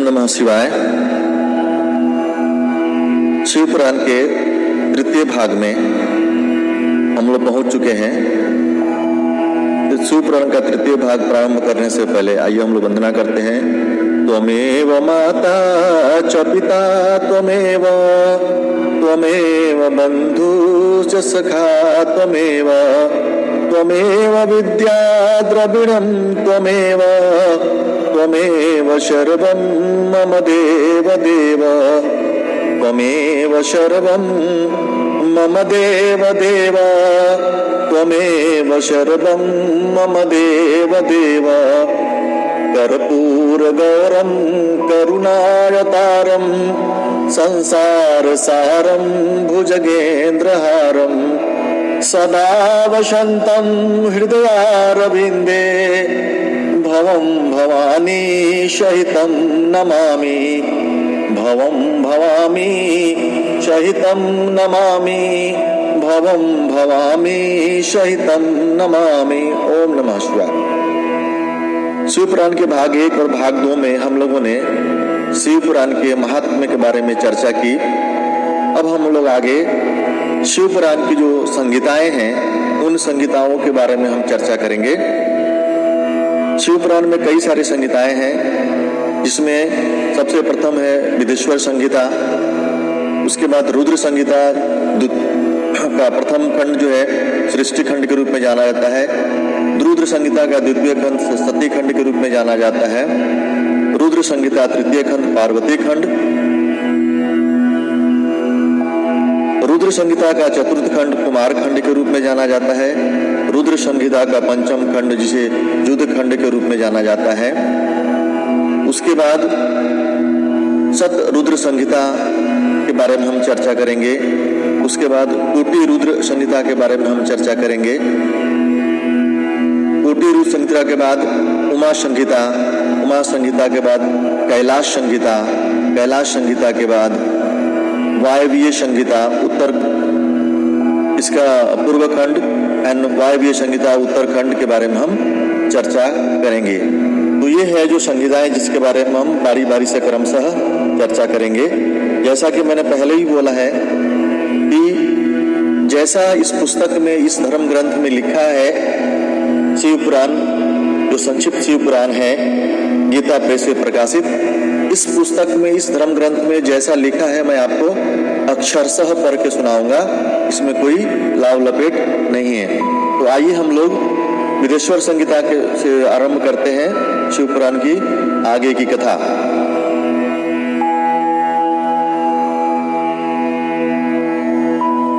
नमः शिवाय। शिव पुराण के तृतीय भाग में हम लोग पहुंच चुके हैं। शिव पुराण का तृतीय भाग प्रारंभ करने से पहले आइए हम लोग वंदना करते हैं। त्वमेव माता च पिता त्वमेव बंधुश्च सखा त्वमेव विद्या द्रविणं त्वमेव शर्वं मम देव देव त्वमेव शर्वं मम देव देव त्वमेव शर्वं मम देव देव कर्पूरगौरं करुणावतारं संसारसारं भुजगेन्द्रहारं सदा वसन्तं हृदयारविन्दे भवं भवानी सहितं नमामि भवं भवामी सहितं नमामि भवं भवामी सहितं नमामि। ओम नमः शिवाय। शिव पुराण के भाग 1 और भाग 2 में हम लोगों ने शिव पुराण के महात्म्य के बारे में चर्चा की। अब हम लोग आगे शिव पुराण की जो संहिताएं हैं उन संहिताओं के बारे में हम चर्चा करेंगे। शिव पुराण में कई सारी संहिताएं हैं, जिसमें सबसे प्रथम है विदेश्वर संहिता, उसके बाद रुद्र संहिता का प्रथम खंड जो है सृष्टि खंड के रूप में जाना जाता है। रुद्र संहिता का द्वितीय खंड सती खंड के रूप में जाना जाता है। रुद्र संहिता तृतीय खंड पार्वती खंड। रुद्र संहिता का चतुर्थ खंड कुमार खंड के रूप में जाना जाता है। रुद्र संहिता का पंचम खंड जिसे युद्ध खंड के रूप में जाना जाता है। उसके बाद सत रुद्र संहिता के बारे में हम चर्चा करेंगे। उसके बाद कोटि रुद्र संहिता के बारे में हम चर्चा करेंगे। कोटि रुद्र संहिता के बाद उमा संहिता, उमा संहिता के बाद कैलाश संहिता, कैलाश संहिता के बाद वायव्य संहिता उत्तर, इसका पूर्व खंड एंड वायव्य संहिता उत्तरखंड के बारे में हम चर्चा करेंगे। तो ये है जो संहिताएं जिसके बारे में हम बारी बारी से क्रमशः चर्चा करेंगे। जैसा कि मैंने पहले ही बोला है कि जैसा इस पुस्तक में इस धर्म ग्रंथ में लिखा है, शिव पुराण जो संक्षिप्त शिव पुराण है गीता प्रेस से प्रकाशित, इस पुस्तक में इस धर्म ग्रंथ में जैसा लिखा है मैं आपको अक्षरशः पढ़ के सुनाऊंगा। इसमें कोई लाव लपेट नहीं है। तो आइए हम लोग विदेश्वर संहिता से आरंभ करते हैं शिव पुराण की आगे की कथा।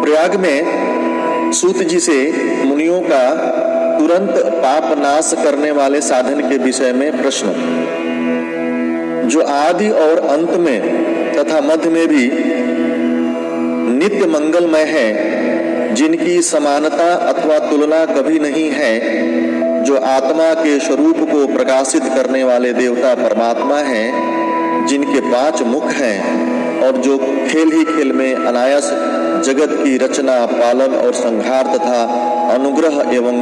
प्रयाग में सूत जी से मुनियों का तुरंत पाप नाश करने वाले साधन के विषय में प्रश्न, जो आदि और अंत में तथा मध्य में भी नित्य मंगलमय है, जिनकी समानता अथवा तुलना कभी नहीं है, जो आत्मा के स्वरूप को प्रकाशित करने वाले देवता परमात्मा हैं, जिनके 5 मुख हैं और जो खेल ही खेल में अनायास जगत की रचना, पालन और संहार तथा अनुग्रह एवं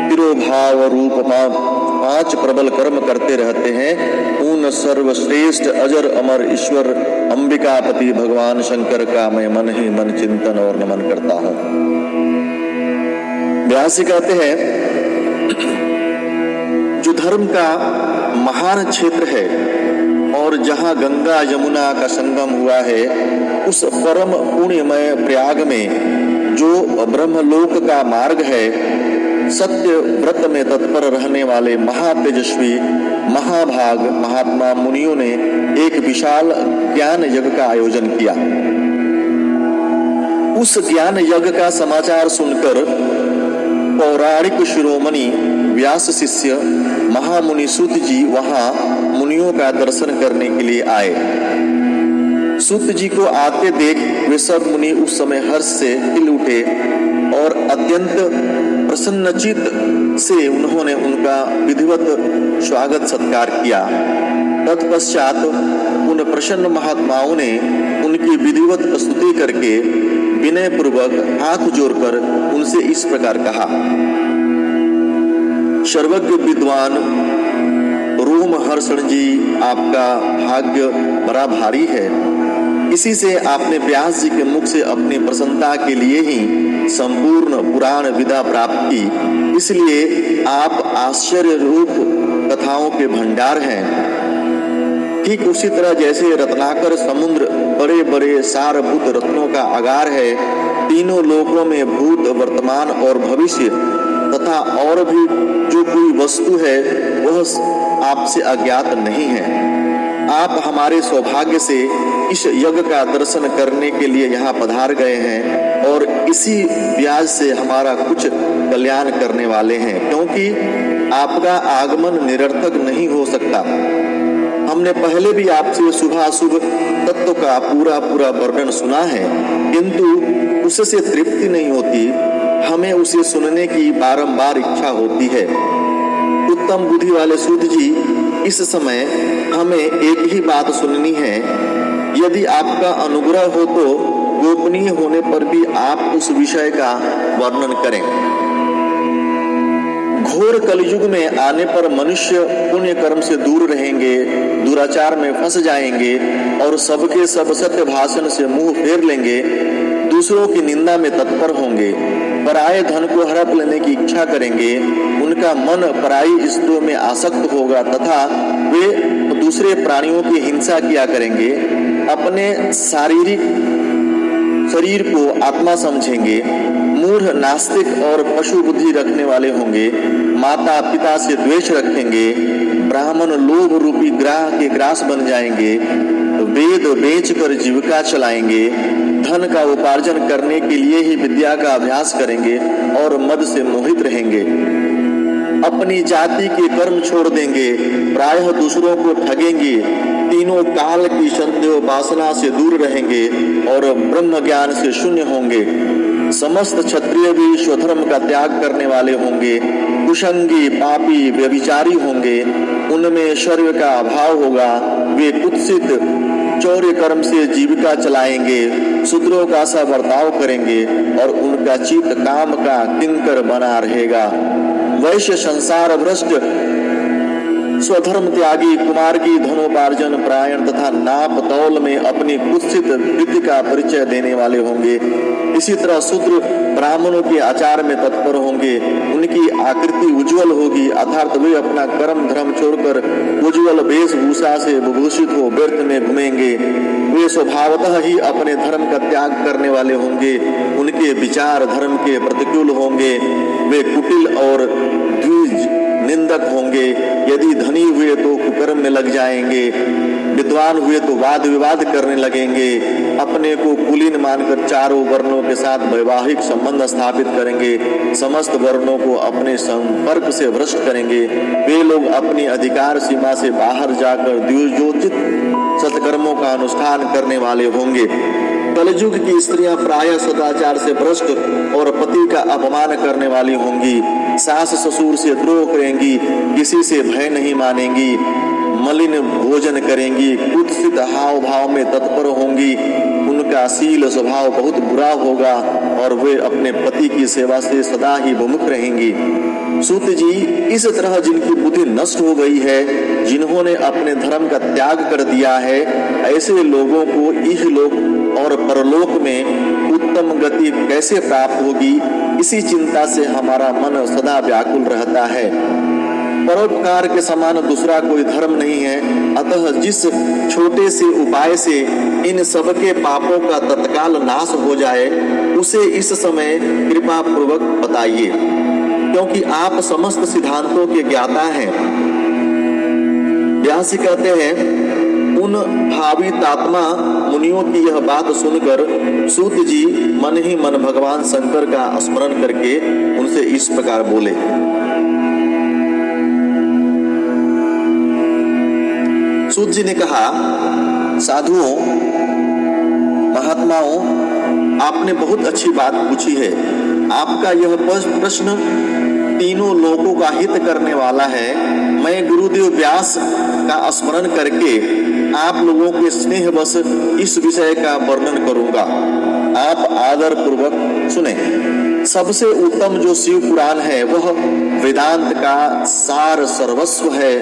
तिरोभाव रूप 5 प्रबल कर्म करते रहते हैं, उन सर्वश्रेष्ठ अजर अमर ईश्वर अंबिकापति भगवान शंकर का मैं मन ही मन चिंतन और नमन करता हूँ। व्यास जी कहते हैं, जो धर्म का महान क्षेत्र है और जहाँ गंगा यमुना का संगम हुआ है, उस परम पुण्यमय प्रयाग में जो ब्रह्मलोक का मार्ग है, सत्य व्रत में तत्पर रहने वाले महातेजस्वी महाभाग महात्मा मुनियों ने एक विशाल ज्ञान यज्ञ का आयोजन किया। उस ज्ञान यज्ञ का समाचार सुनकर पौराणिक शिरोमणि व्यास शिष्य महामुनि सूत जी वहां मुनियों का दर्शन करने के लिए आए। सूत जी को आते देख वे सब मुनि उस समय हर्ष से हिल उठे और अत्यंत प्रसन्नचित से उन्होंने उनका विधिवत स्वागत सत्कार किया। तत्पश्चात उन प्रसन्न महात्माओं ने उनकी विधिवत स्तुति करके विनय पूर्वक हाथ जोड़कर उनसे इस प्रकार कहा, सर्वज्ञ विद्वान रोम रोमहर्षण जी, आपका भाग्य बड़ा भारी है। इसी से आपने व्यास जी के मुख से अपनी प्रसन्नता के लिए ही संपूर्ण पुराण विधा प्राप्त की, इसलिए आप आश्चर्य रूप कथाओं के भंडार हैं। ठीक उसी तरह जैसे रत्नाकर समुद्र बड़े बड़े सारभूत रत्नों का आगार है, तीनों लोकों में भूत, वर्तमान और भविष्य तथा और भी जो कोई वस्तु है वह आपसे अज्ञात नहीं है। आप हमारे सौभाग्य से इस यज्ञ का दर्शन करने के लिए यहाँ पधार गए हैं और इसी व्याज से हमारा कुछ कल्याण करने वाले हैं, क्योंकि आपका आगमन निरर्थक नहीं हो सकता। हमने पहले भी आपसे शुभाशुभ तत्व का पूरा वर्णन सुना है, किंतु उससे तृप्ति नहीं होती। हमें उसे सुनने की बारंबार इच्छा होती है। उत्तम बुद्धि वाले सूत जी, इस समय हमें एक ही बात सुननी है। यदि आपका अनुग्रह हो तो गोपनीय होने पर भी आप उस विषय का वर्णन करें। घोर कलयुग में आने पर मनुष्य पुण्य कर्म से दूर रहेंगे, दुराचार में फंस जाएंगे और सबके सब सत्य भाषण से मुंह फेर लेंगे, दूसरों की निंदा में तत्पर होंगे, पराये धन को हड़प लेने की इच्छा करेंगे, उनका मन पराई स्त्रियों में आसक्त होगा तथा वे दूसरे प्राणियों की हिंसा किया करेंगे, अपने शारीरिक शरीर को आत्मा समझेंगे, मूढ़, नास्तिक और पशु बुद्धि रखने वाले होंगे, माता पिता से द्वेष रखेंगे, ब्राह्मण लोभ रूपी ग्राह के ग्रास बन जाएंगे, वेद बेचकर जीविका चलाएंगे, धन का उपार्जन करने के लिए ही विद्या का अभ्यास करेंगे और मद से मोहित रहेंगे, अपनी जाति के कर्म छोड़ देंगे, प्रायः दूसरों को ठगेंगे, तीनों काल की संदेह वासना से दूर रहेंगे और ब्रह्म ज्ञान से शून्य होंगे। समस्त क्षत्रिय भी स्वधर्म का त्याग करने वाले होंगे, कुसंगी, पापी, व्यभिचारी होंगे, उनमें शौर्य का अभाव होगा, वे कुत्सित चौर्य कर्म से जीविका चलाएंगे, शूद्रों का सा बर्ताव करेंगे और उनका चित्त काम का किंकर बना रहेगा। वैश्य, संसार भ्रष्ट, स्वधर्म त्यागी, कुमार की धनोपार्जन प्रायण तथा नाप तौल में अपनी कुत्सित वृत्ति का परिचय देने वाले होंगे। इसी तरह शूद्र ब्राह्मणों के आचार में तत्पर होंगे, उनकी आकृति उज्जवल होगी, अर्थात वे अपना कर्म धर्म छोड़कर उज्जवल वेशभूषा से विभूषित हो व्यर्थ में घूमेंगे। वे स्वभावतः ही अपने धर्म का त्याग करने वाले होंगे, उनके विचार धर्म के प्रतिकूल होंगे, वे कुटिल और द्विज निंदक होंगे, यदि धनी हुए तो कुकर्म में लग जाएंगे, विद्वान हुए तो वाद विवाद करने लगेंगे, अपने को कुलीन मानकर चारों वर्णों के साथ वैवाहिक संबंध स्थापित करेंगे, समस्त वर्णों को अपने संपर्क से भ्रष्ट करेंगे। वे लोग अपनी अधिकार सीमा से बाहर जाकर द्विजोचित सत्कर्मों का अनुष्ठान करने वाले होंगे। कलयुग की स्त्रियां प्रायः सदाचार से भ्रष्ट और पति का अपमान करने वाली होंगी, सास ससुर से द्रोह करेंगी, किसी से भय नहीं मानेंगी, मलिन भोजन करेंगी, कुत्सित हाव भाव में तत्पर होंगी, उनका शील स्वभाव बहुत बुरा होगा और वे अपने पति की सेवा से सदा ही विमुख रहेंगी। सूत जी, इस तरह जिनकी बुद्धि नष्ट हो गई है, जिन्होंने अपने धर्म का त्याग कर दिया है, ऐसे लोगों को इहलोक और परलोक में उत्तम गति कैसे प्राप्त होगी, इसी चिंता से हमारा मन सदा व्याकुल रहता है। परोपकार के समान दूसरा कोई धर्म नहीं है, अतः जिस छोटे से उपाय से इन सबके पापों का तत्काल नाश हो जाए, उसे इस समय कृपा पूर्वक बताइए, क्योंकि आप समस्त सिद्धांतों के ज्ञाता हैं। व्यास कहते हैं, उन भावितात्मा मुनियों की यह बात सुनकर सूत जी मन ही मन भगवान शंकर का स्मरण करके उनसे इस प्रकार बोले। सूत जी ने कहा, साधुओं, महात्माओं, आपने बहुत अच्छी बात पूछी है। आपका यह प्रश्न तीनों लोगों का हित करने वाला है। मैं गुरुदेव व्यास का स्मरण करके आप लोगों के स्नेहवश इस विषय का वर्णन करूंगा। आप आदर पूर्वक सुने। सबसे उत्तम जो शिव पुराण है वह वेदांत का सार सर्वस्व है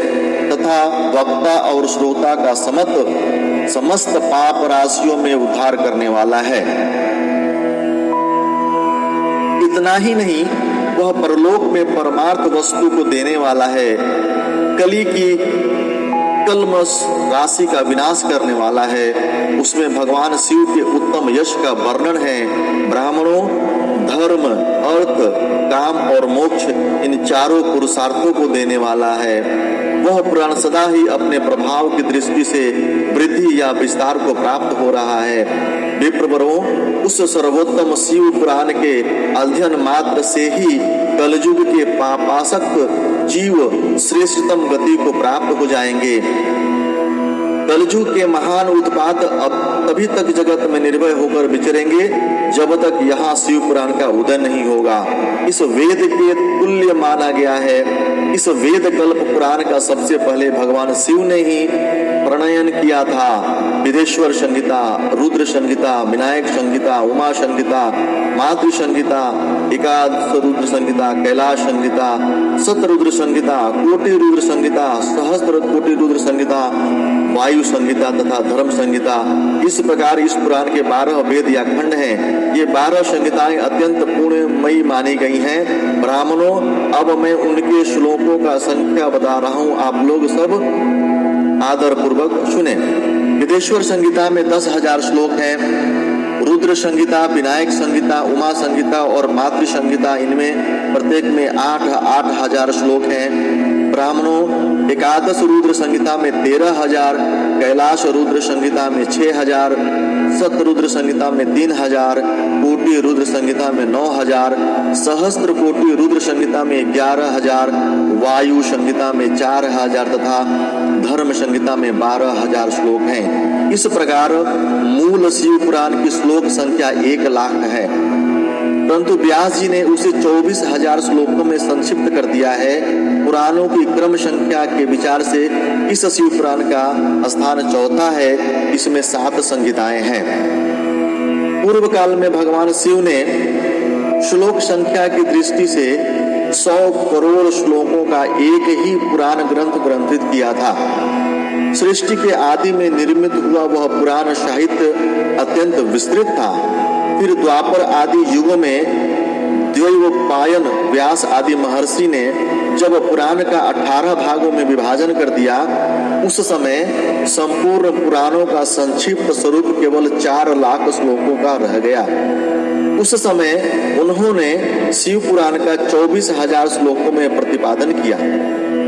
तथा वक्ता और श्रोता का समस्त पाप राशियों में उद्धार करने वाला है। इतना ही नहीं, वह परलोक में परमार्थ वस्तु को देने वाला है, कली की कलमश राशि का विनाश करने वाला है। उसमें भगवान शिव के उत्तम यश का वर्णन है। ब्राह्मणों, धर्म, अर्थ, काम और मोक्ष इन चारों पुरुषार्थों को देने वाला है। वह पुराण सदा ही अपने प्रभाव की दृष्टि से वृद्धि या विस्तार को प्राप्त हो रहा है। विप्रवरों, उस सर्वोत्तम शिव पुराण के अध्ययन मात्र से ही कलयुग के पापासक्त जीव श्रेष्ठतम गति को प्राप्त हो जाएंगे। कलयुग के महान उत्पात अब तभी तक जगत में निर्भय होकर विचरेंगे जब तक यहाँ शिव पुराण का उदय नहीं होगा। इस वेद के तुल्य माना गया है। इस वेद कल्प पुराण का सबसे पहले भगवान शिव ने ही प्रणयन किया था। विदेश्वर संहिता, रुद्र संहिता, विनायक संहिता, उमा संहिता, मातृ संहिता, एकादश रुद्र संहिता, कैलाश संहिता, शतरुद्र संहिता, कोटि रुद्र संहिता, सहस्त्र कोटि रुद्र संहिता, वायु संहिता तथा धर्म संहिता। इस प्रकार इस पुराण के 12 वेद या खंड हैं। ये 12 संहिताएं अत्यंत पुण्यमयी मानी गई हैं। ब्राह्मणों, अब मैं उनके श्लोकों का संख्या बता रहा हूँ, आप लोग सब आदर पूर्वक सुने। विदेश्वर संहिता में 10,000 श्लोक हैं। रुद्र संहिता, विनायक संहिता, उमा संहिता और मातृ संहिता, इनमें प्रत्येक में 8,000 श्लोक हैं। ब्राह्मणों, एकादश रुद्र संहिता में 13,000, कैलाश रुद्र संहिता में 6,000, शतरुद्र संहिता में 3,000, कोटि रुद्र संहिता में 9,000, सहस्त्र कोटि रुद्र संहिता में 11,000, वायु संहिता में 4,000 तथा धर्म संहिता में 12,000 श्लोक हैं। इस प्रकार मूल शिव पुराण की श्लोक संख्या 1,00,000 है, परंतु व्यास जी ने उसे 24,000 श्लोकों में संक्षिप्त कर दिया है। पुराणों की क्रम संख्या के विचार से इस शिव पुराण का स्थान चौथा है। इसमें 7 संहिताएं हैं। पूर्व काल में भगवान शिव ने श्लोक संख्या की दृष्टि से 100 करोड़ श्लोकों का एक ही पुराण ग्रंथ ग्रंथित किया था। सृष्टि के आदि में निर्मित हुआ वह पुराण साहित्य अत्यंत विस्तृत था। फिर द्वापर आदि युगों में द्वैपायन, व्यास आदि महर्षि ने जब पुराण का 18 भागों में विभाजन कर दिया, उस समय संपूर्ण पुराणों का संक्षिप्त स्वरूप केवल 4,00,000 श्लोकों का रह गया। उस समय उन्होंने शिव पुराण का 24,000 श्लोकों में प्रतिपादन किया।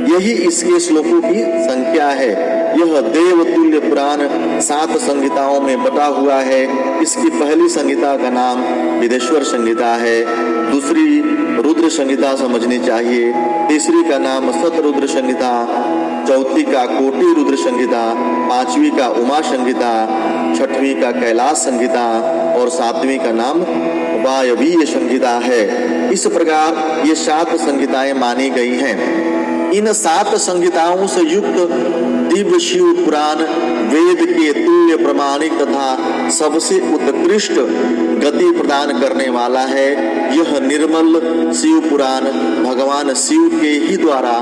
यही इसके श्लोकों की संख्या है। यह देवतुल्य पुराण 7 संहिताओं में बटा हुआ है। इसकी पहली संहिता का नाम विदेश्वर संहिता है, दूसरी रुद्र संहिता समझनी चाहिए, तीसरी का नाम शतरुद्र संहिता, चौथी का कोटि रुद्र संहिता, 5वीं का उमा संहिता, 6वीं का कैलाश संहिता और 7वीं का नाम वायवीय संहिता है। इस प्रकार ये 7 संहिताएं मानी गई हैं। इन 7 संहिताओं से युक्त दिव्य शिव पुराण वेद के तुल्य प्रमाणिक तथा सबसे उत्कृष्ट गति प्रदान करने वाला है। यह निर्मल शिव पुराण भगवान शिव के ही द्वारा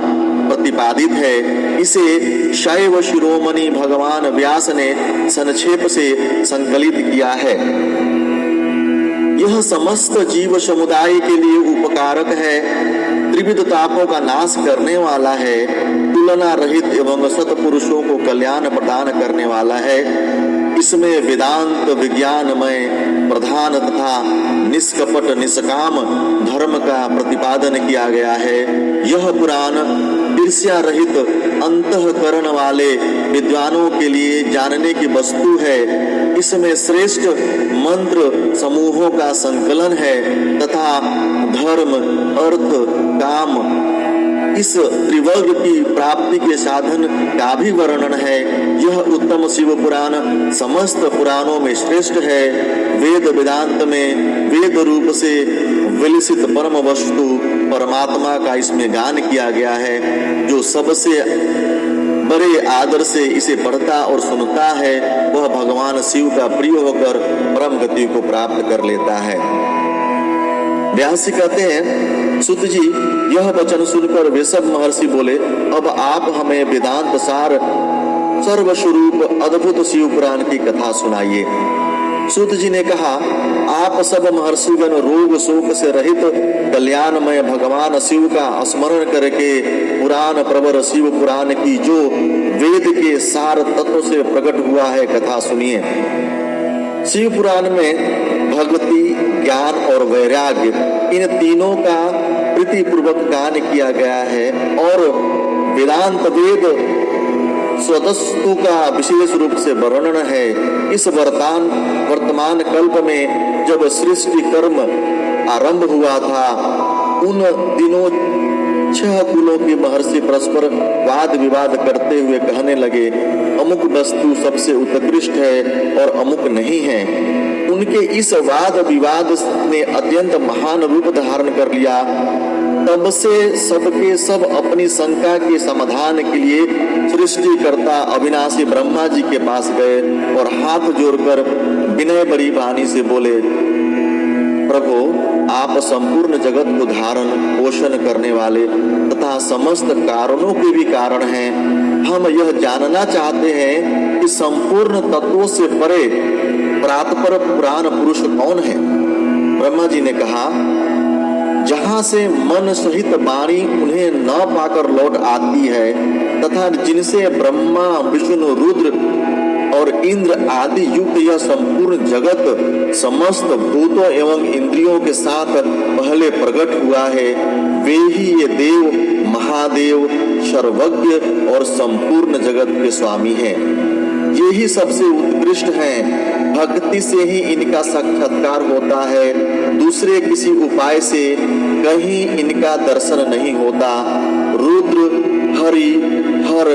प्रतिपादित है। इसे शैव शिरोमणि भगवान व्यास ने संक्षेप से संकलित किया है। यह समस्त जीव समुदाय के लिए उपकारक है, त्रिविध तापों का नाश करने वाला है, तुलना रहित एवं सत्पुरुषों को कल्याण प्रदान करने वाला है। इसमें वेदांत विज्ञानमय प्रधान तथा निष्कपट निष्काम धर्म का प्रतिपादन किया गया है। यह पुराण ईर्ष्या रहित अंतःकरण वाले विद्वानों के लिए जानने की वस्तु है। इसमें श्रेष्ठ मंत्र समूहों का संकलन है तथा धर्म, अर्थ, काम, इस त्रिवर्ग की प्राप्ति के साधन का भी वर्णन है। यह उत्तम शिव पुराण समस्त पुराणों में श्रेष्ठ है। वेद वेदांत में वेद रूप से विलसित परम वस्तु परमात्मा का इसमें गान किया गया है। जो सबसे बड़े आदर से इसे पढ़ता और सुनता है वह भगवान शिव का प्रिय होकर परम गति को प्राप्त कर लेता है। व्यासी कहते हैं, सुत जी यह वचन सुनकर वृषभ महर्षि बोले, अब आप हमें वेदांत सार सर्वस्वरूप अद्भुत शिव पुराण की कथा सुनाइए। सूत जी ने कहा, आप सब महर्षिगण रोग शोक से रहित कल्याणमय भगवान शिव का स्मरण करके पुराण प्रवर शिव पुराण की जो वेद के सार तत्व से प्रकट हुआ है कथा सुनिए। शिव पुराण में भक्ति, ज्ञान और वैराग्य इन तीनों का प्रीतिपूर्वक गान किया गया है और वेदांत वेद स्वतस्तु का विशेष रूप से वर्णन है। इस वर्तमान कल्प में जब सृष्टि कर्म आरंभ हुआ था, उन दिनों 6 कुलों के महर्षि परस्पर वाद विवाद करते हुए कहने लगे, अमुक वस्तु सबसे उत्कृष्ट है और अमुक नहीं है। उनके इस वाद विवाद ने अत्यंत महान रूप धारण कर लिया। तब से सबके सब अपनी शंका के समाधान के लिए सृष्टिकर्ता अविनाशी ब्रह्मा जी के पास गए और हाथ जोड़कर विनय बड़ी वाणी से बोले, प्रभु आप संपूर्ण जगत को धारण पोषण करने वाले तथा समस्त कारणों के भी कारण हैं। हम यह जानना चाहते हैं कि संपूर्ण तत्वों से परे परात्पर पुराण पुरुष कौन है। ब्रह्मा जी ने कहा, जहाँ से मन सहित वाणी उन्हें न पाकर लौट आती है तथा जिनसे ब्रह्मा विष्णु रुद्र और इंद्र आदि युक्त यह संपूर्ण जगत समस्त भूतों एवं इंद्रियों के साथ पहले प्रकट हुआ है, वे ही ये देव महादेव सर्वज्ञ और संपूर्ण जगत के स्वामी हैं। ये ही सबसे उत्कृष्ट हैं। भक्ति से ही इनका साक्षात्कार होता है, दूसरे किसी उपाय से कहीं इनका दर्शन नहीं होता। रुद्र, हरि, हर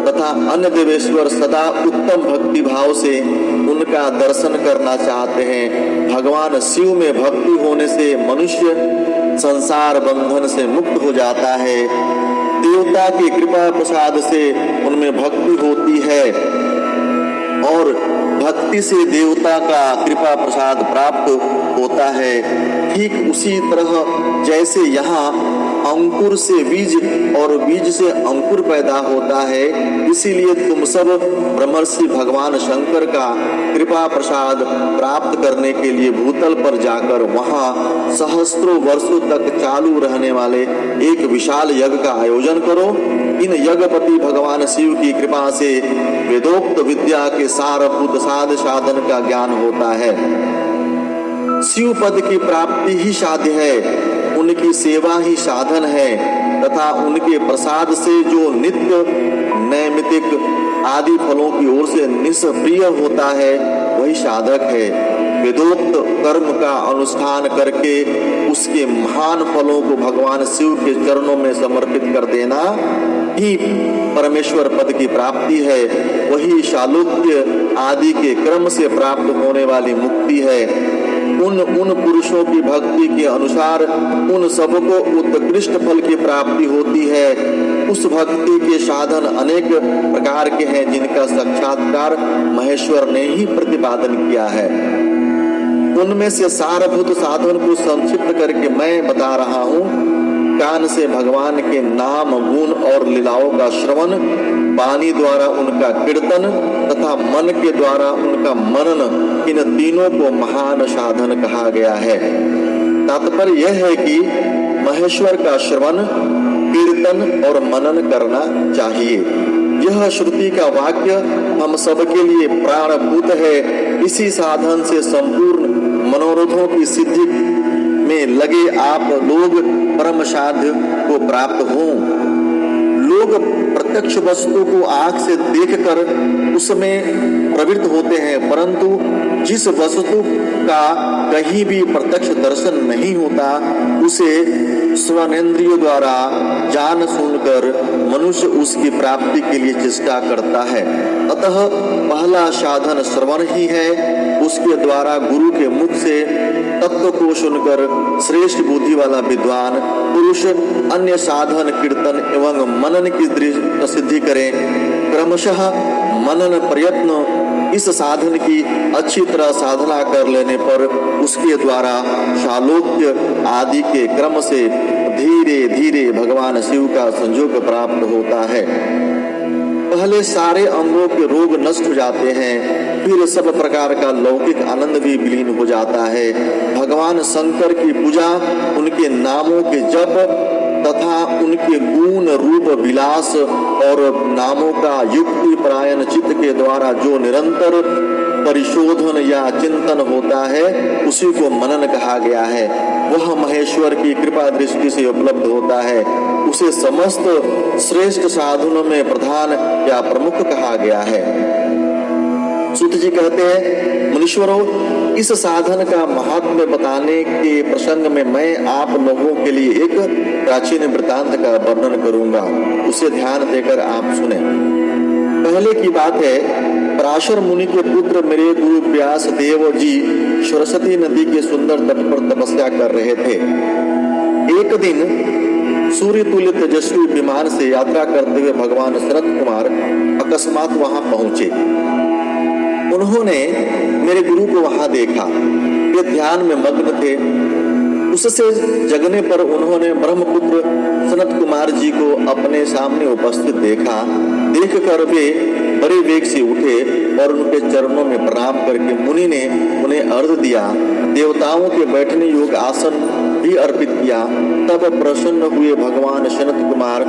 तथा अन्य देवेश्वर सदा उत्तम भक्ति भाव से उनका दर्शन करना चाहते हैं। भगवान शिव में भक्ति होने से मनुष्य संसार बंधन से मुक्त हो जाता है। देवता की कृपा प्रसाद से उनमें भक्ति होती है और भक्ति से देवता का कृपा प्रसाद प्राप्त होता है। ठीक उसी तरह जैसे यहाँ अंकुर से बीज और बीज से अंकुर पैदा होता है, इसीलिए तुम सब ब्रह्मर्षि भगवान शंकर का कृपा प्रसाद प्राप्त करने के लिए भूतल पर जाकर वहाँ सहस्त्रों वर्षों तक चालू रहने वाले एक विशाल यज्ञ का आयोजन करो। इन यज्ञपति भगवान शिव की कृपा से वेदोक्त विद्या के सारभूत साधन का ज्ञान होता है। शिव पद की प्राप्ति ही साध्य है, उनकी सेवा ही साधन है तथा उनके प्रसाद से जो नित्य नैमित्तिक आदि फलों की ओर से निष्प्रिय होता है वही साधक है। वेदोक्त कर्म का अनुष्ठान करके उसके महान फलों को भगवान शिव के चरणों में समर्पित कर देना ही परमेश्वर पद की प्राप्ति है। वही शालुक्य आदि के क्रम से प्राप्त होने वाली मुक्ति है। उन पुरुषों की भक्ति के अनुसार उन सबको उत्कृष्ट फल की प्राप्ति होती है। उस भक्ति के साधन अनेक प्रकार के हैं जिनका साक्षात्कार महेश्वर ने ही प्रतिपादन किया है। उनमें से सारभूत साधन को संक्षिप्त करके मैं बता रहा हूँ। कान से भगवान के नाम गुण और लीलाओं का श्रवण, वाणी द्वारा उनका कीर्तन तथा मन के द्वारा उनका मनन, इन तीनों को महान साधन कहा गया है। तात्पर्य यह है कि महेश्वर का श्रवण, कीर्तन और मनन करना चाहिए। यह श्रुति का वाक्य हम सबके लिए प्राणभूत है। इसी साधन से संपूर्ण मनोरथों की सिद्धि में लगे आप लोग परम साध्य को प्राप्त हों। लोग प्रत्यक्ष वस्तु को आँख से देखकर उसमें प्रवृत्त होते हैं, परंतु जिस वस्तु का कहीं भी प्रत्यक्ष दर्शन नहीं होता उसे स्वनेंद्रियों द्वारा जान सुनकर मनुष्य उसकी प्राप्ति के लिए चेष्टा करता है। अतः पहला साधन श्रवण ही है। उसके द्वारा गुरु के मुख से तत्व को सुनकर श्रेष्ठ बुद्धि वाला विद्वान पुरुष अन्य साधन कीर्तन एवं मनन की सिद्धि करें। क्रमशः मनन प्रयत्न इस साधन की अच्छी तरह साधना कर लेने पर उसके द्वारा शालोक्य आदि के क्रम से धीरे धीरे भगवान शिव का संयोग प्राप्त होता है। पहले सारे अंगों के रोग नष्ट हो जाते हैं, फिर सब प्रकार का लौकिक आनंद भी विलीन हो जाता है। भगवान शंकर की पूजा, उनके नामों के जप तथा उनके गुण रूप विलास और नामों का युक्ति परायण चित्त के द्वारा जो निरंतर परिशोधन या चिंतन होता है उसी को मनन कहा गया है। वह महेश्वर की कृपा दृष्टि से उपलब्ध होता है। उसे समस्त श्रेष्ठ साधनों में प्रधान या प्रमुख कहा गया है। सूत जी कहते हैं, मुनीश्वरों, इस साधन का महात्म्य बताने के प्रसंग में मैं आप लोगों के लिए एक प्राचीन वृतांत का वर्णन करूंगा, उसे ध्यान देकर आप सुने। पहले की बात है, पराशर मुनि के पुत्र मेरे गुरु व्यास देव जी सरस्वती नदी के सुंदर तट पर तपस्या कर रहे थे। एक दिन सूर्य तुल्य तेजस्वी विमान से यात्रा करते हुए भगवान शरद कुमार अकस्मात वहां पहुंचे। उन्होंने मेरे गुरु को वहां देखा, वे ध्यान में मग्न थे। उससे जगने पर उन्होंने ब्रह्मपुत्र सनत कुमार जी को अपने सामने उपस्थित देखा। देखकर वे बड़े वेग से उठे और उनके चरणों में प्रणाम करके मुनि ने उन्हें अर्घ दिया। देवताओं के बैठने योग्य आसन भी अर्पित किया। तब प्रसन्न हुए भगवान सनत कुमार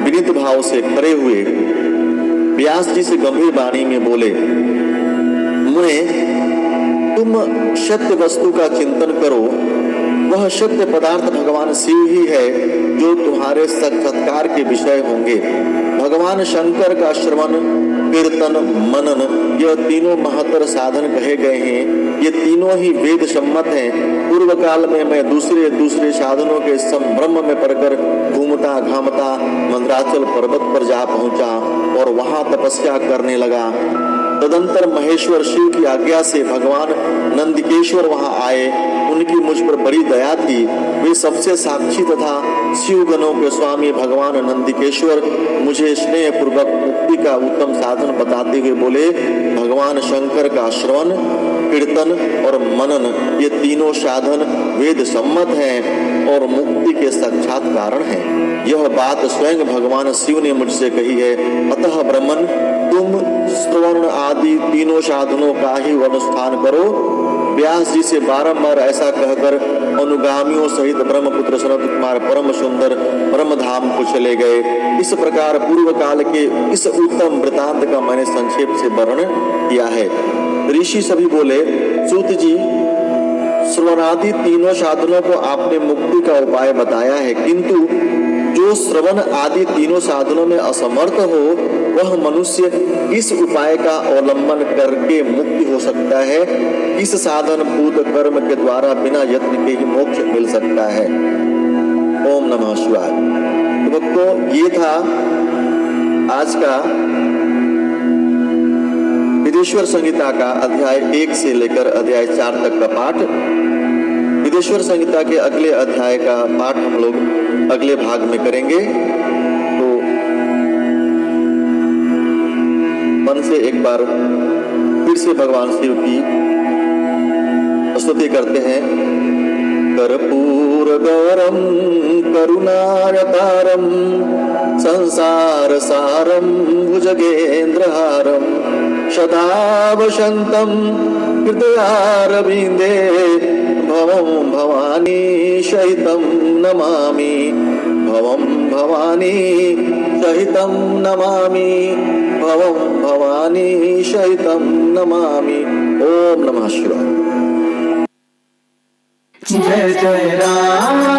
विनीत भाव से खड़े हुए व्यास जी से गंभीर वाणी में बोले, मुने, तुम सत्य वस्तु का चिंतन करो। वह सत्य पदार्थ भगवान शिव ही है जो तुम्हारे साक्षात्कार के विषय होंगे। भगवान शंकर का श्रवण, कीर्तन, मनन, यह तीनों महत्तर साधन कहे गए हैं। ये तीनों ही वेद सम्मत हैं। पूर्व काल में मैं दूसरे साधनों के संभ्रम में पड़कर घूमता घामता मंदराचल पर्वत पर जा पहुंचा और वहां तपस्या करने लगा। तदंतर महेश्वर शिव की आज्ञा से भगवान नंदिकेश्वर वहां आए। उनकी मुझ पर बड़ी दया थी। वे सबसे साक्षी तथा शिव गणों के स्वामी भगवान नंदिकेश्वर मुझे स्नेह पूर्वक मुक्ति का उत्तम साधन बताते हुए बोले, भगवान शंकर का श्रवण, कीर्तन और मनन, ये तीनों साधन वेद सम्मत हैं और मुक्ति के साक्षात कारण हैं। यह बात स्वयं भगवान शिव ने मुझसे कही है। अतः ब्रह्मन, तुम श्रवण आदि तीनों साधनों का ही अनुष्ठान करो। व्यास जी से बारंबार ऐसा कहकर अनुगामियों सहित ब्रह्मपुत्र सनत कुमार परम सुंदर ब्रह्म धाम को चले गए। इस प्रकार पूर्व काल के इस उत्तम वृतांत का मैंने संक्षेप से वर्णन किया है। ऋषि सभी बोले, सूत जी, श्रवणादि तीनों साधनों को आपने मुक्ति का उपाय बताया है, किंतु जो श्रवण आदि तीनों साधनों में असमर्थ हो वह मनुष्य इस उपाय का अवलंबन करके मुक्ति हो सकता है। इस साधन भूत कर्म के द्वारा बिना यत्न के ही मोक्ष मिल सकता है। ओम नमः शिवाय। तो भक्तों, ये था आज का विदेश्वर संहिता का अध्याय 1 से लेकर अध्याय 4 तक का पाठ। विदेश्वर संहिता के अगले अध्याय का पाठ हम लोग अगले भाग में करेंगे। तो मन से एक बार फिर से भगवान शिव की स्तुति करते हैं। कर्पूर गौरम करुणावतारम संसार सारम भुजगेंद्रहारम सदा वसंतम हृदयारविंदे भवं भवानी सहितं नमामि। भवं भवानी सहितं नमामि। भवं भवानी सहितं नमामि। ओम नमः शिवाय। जय जय राम।